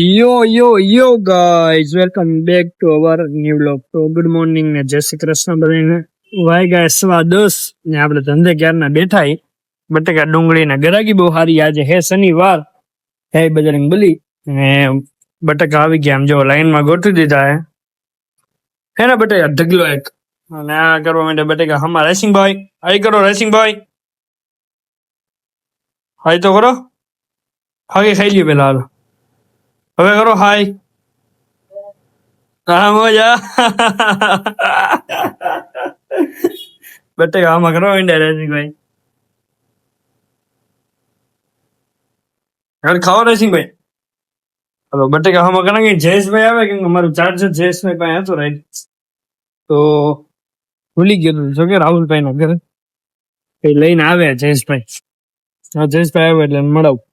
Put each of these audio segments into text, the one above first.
Yo guys, welcome back to our new vlog. તો good morning ને જય શ્રી કૃષ્ણ બધાને. વાગ્યા 10:15 ને આપણે ધંધે ક્યારના બેઠા હી. બટેકા ડુંગળી ને ગરાગી બહુ સારી આજે હે શનિવાર. હે બજરંગ બલી ને બટેકા આવી ગયા આમ જો લાઈન માં ગોઠવી દીધા હે ને બટેકા ઢગલો એક અને આ કરવા માટે બટેકા હમા રેસિંગ ભાઈ આઈ કરો રેસિંગ ભાઈ હાઈ તો કરો હાગે ખાઈ લ્યો પેલા હાલો હવે કરો હાય હા મજા બટેકા આમાં કરો ઇન્ડિયા રેસિંગ ભાઈ હવે ખાઓ રેસિંગ ભાઈ હવે બટેકા આમાં કરા કે જયેશભાઈ આવે કેમ કે મારું ચાર્જર જયેશભાઈ પાસે હતો રાઈટ તો ભૂલી ગયો જો કે રાહુલભાઈ ના ઘરે એ લઈને આવ્યા જયેશભાઈ જયેશભાઈ આવે એટલે મળાવું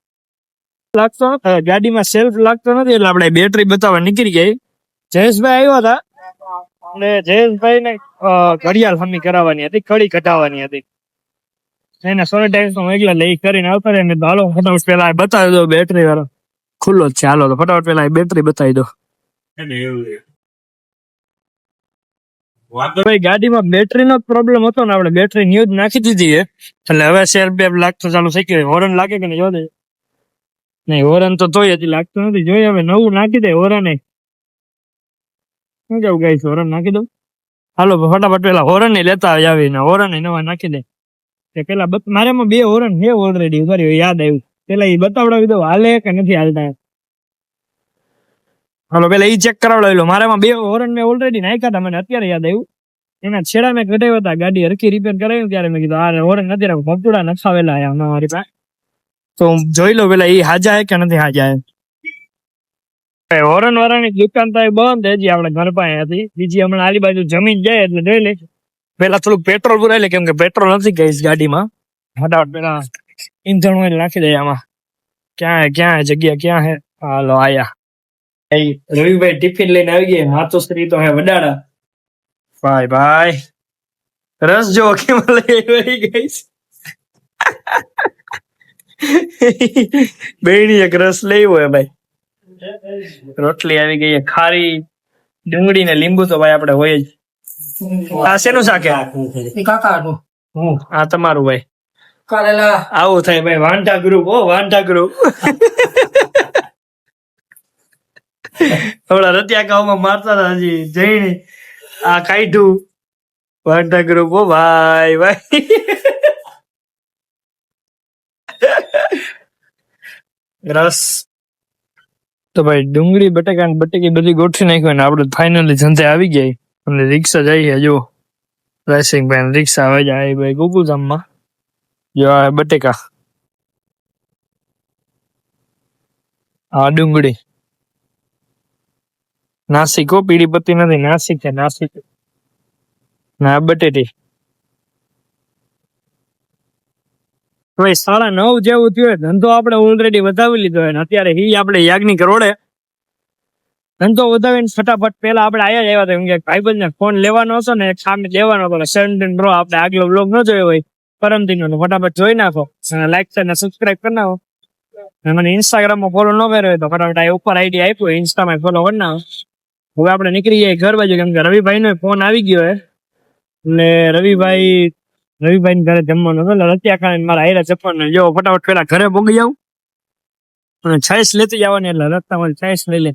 લાગતો ગાડીમાં સેલ્ફ લાગતો નથી એટલે આપણે બેટરી બતાવવા નીકળી ગઈ જયેશભાઈ આવ્યા હતા અને જયેશભાઈ ને ઘડિયાળ હમી કરાવવાની હતી કડી કઢાવવાની હતી એને સોનેટાઈઝ નો એકલા લઈ કરીને આવતા રહે ને હાલો ફટાફટ પેલા બતાવી દો બેટરી વાળો ખુલ્લો જ છે હાલો તો ફટાફટ પેલા બેટરી બતાવી દો ભાઈ ગાડીમાં બેટરી નો પ્રોબ્લેમ હતો ને આપણે બેટરી ન્યૂઝ નાખી દીધી છે એટલે હવે સેલ્ફ બેપ લાગતો ચાલુ થઈ ગયો હોરન લાગે કે નહીં જોડે નહીં હોરન તો તોય હજી લાગતું નથી જોઈએ હવે નવું નાખી દે હોરન શું કેવું ગાઈસ હોરન નાખી દઉં હાલો ફટાફટ પેલા હોરન ને લેતા આવીને હોરન નવા નાખી દે પેલા મારામાં 2 હોરન છે ઓલરેડી ઉભરી યાદ આવ્યું પેલા એ બતાવડાવી દઉં હાલે કે નથી હાલતા હાલો પેલા ઈ ચેક કરાવડાવી લો મારામાં 2 હોરન મેં ઓલરેડી નાખ્યા હતા મને અત્યારે યાદ આવ્યું એના છેડા મેં કઢાવ્યા હતા ગાડી હરખી રિપેર કરાવ્યું ત્યારે મેં કીધું આ હોરન નથી રાખું ભપતુડા નખાવેલા મારી પાસે તો જોઈ લો પેલા એ હાજા હે કે નથી હાજા હે હોરન વાળાની દુકાન તો બંધ હજી આપણે ઘર પાસે હતી બીજી હમણાં આલી બાજુ જમીન જાય એટલે જોઈ લે પેલા થોડુંક પેટ્રોલ પુરાઈ લે કેમ કે પેટ્રોલ નથી ગઈ ગાડીમાં ફટાફટ પેલા ઈંધણ ઓઇલ નાખી દે આમાં ક્યાં જગ્યા ક્યાં હે હાલો આયા રવિભાઈ ટિફિન લઈને આવી ગયા માતોશ્રી તો હે વડાડા ભાઈ રસ જો કેમ લઈ ગઈ બેડી એક રસ લેવો હે ભાઈ રોટલી આવી ગઈ ખારી ડુંગળી ને લીંબુ તો ભાઈ આપણે હોય જ આ શેનું શાક આ તમારું ભાઈ આવું થાય ભાઈ વાંઢા ગ્રુપ વાંઢા ગ્રુપ હમણાં રતિયા ગામમાં મારતા હતા હજી જઈને આ કાઢ્યું વાંઢા ગ્રુપ ભાઈ રસ તો ભાઈ ડુંગળી બટેકા બટેકી બધી ગોઠવી નાખ્યું ને આપડે ફાઇનલી ધંધે આવી ગઈ અને રિક્ષા જઈએ જો રેસિંગ ભાઈ રિક્ષા આવે જાય ભાઈ ગોકુલધામમાં જો આ બટેકા આ ડુંગળી નાસિક પીળી પત્તી નથી નાસિક છે નાસિક ના બટેટી ભાઈ 9:30 જેવું થયું ધંધો આપણે ઓલરેડી વધાવી લીધો હોય અત્યારે ઈ આપણે યાજ્ઞિક રોડે ધંધો વધાવીને ફટાફટ પેલા આપણે આવ્યા હતા કેમ કે ભાઈબંધ ને ફોન લેવાનો હતો ને એક સામે લેવાનો હતો 17 પ્રો આપણે આગલો બ્લોગ ન જોયો હોય પરમદિન નો ફટાફટ જોઈ નાખો અને લાઈક અને સબસ્ક્રાઇબ કરી નાખો મને ઇન્સ્ટાગ્રામ માં ફોલો ન કર્યો હોય તો ફટાફટ આ ઉપર આઈડી આપ્યો ઇન્સ્ટામાં ફોલો કરી નાખો હવે આપણે નીકળી જઈએ ઘર બાજુ કેમ કે રવિભાઈ નો ફોન આવી ગયો હે એટલે રવિભાઈ ઘરે જમવાનું હતું રત્યા ખાને મારા આયરા ચપ્પલ જો ફટાફટ પેલા ઘરે પોગી જાવ અને છાઈસ લેતી જવાની એટલે રસ્તામાં છાઈસ લઈ લે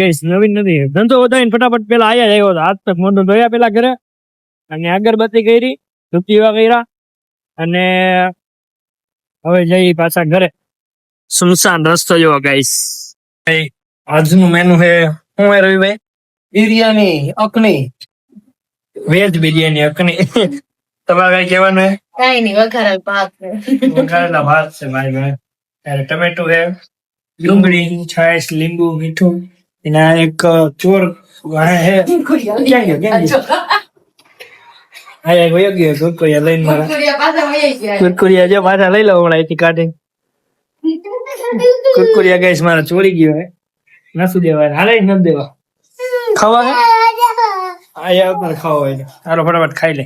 ગઈ નવીન નથી ધંધો વધારીને ફટાફટ પેલા આયા આવ્યો હતો હાથ તક મોઢું ધોયા પેલા ઘરે અને અગરબત્તી કરી ધૂપીવા કર્યા અને હવે જઈ પાછા ઘરે સુનસાન રસ્તો જોવા ગાઈસ આજનું મેનુ હે શું હે રવિભાઈ બિરયાની અકની વેજ બિરયાની અકની તમારે કઈ કહેવાનું હે કઈ નહીં વઘારેલા ભાત છે મારી ભાઈ ત્યારે ટમેટું હે ડુંગળી છાશ લીંબુ મીઠું એના એક ચોર હે ક્યાં ગયો કુરકુરિયા લઈને મારા કુરકુરિયા જો પાછા લઈ લો હમણાં અહીંથી કાઢી કુરકુરિયા ગઈશ મારા ચોરી ગયો હે નસું દેવા હાલે નથી દેવા ખાવા હે ખાવા હોય હાલો ફટાફટ ખાઈ લે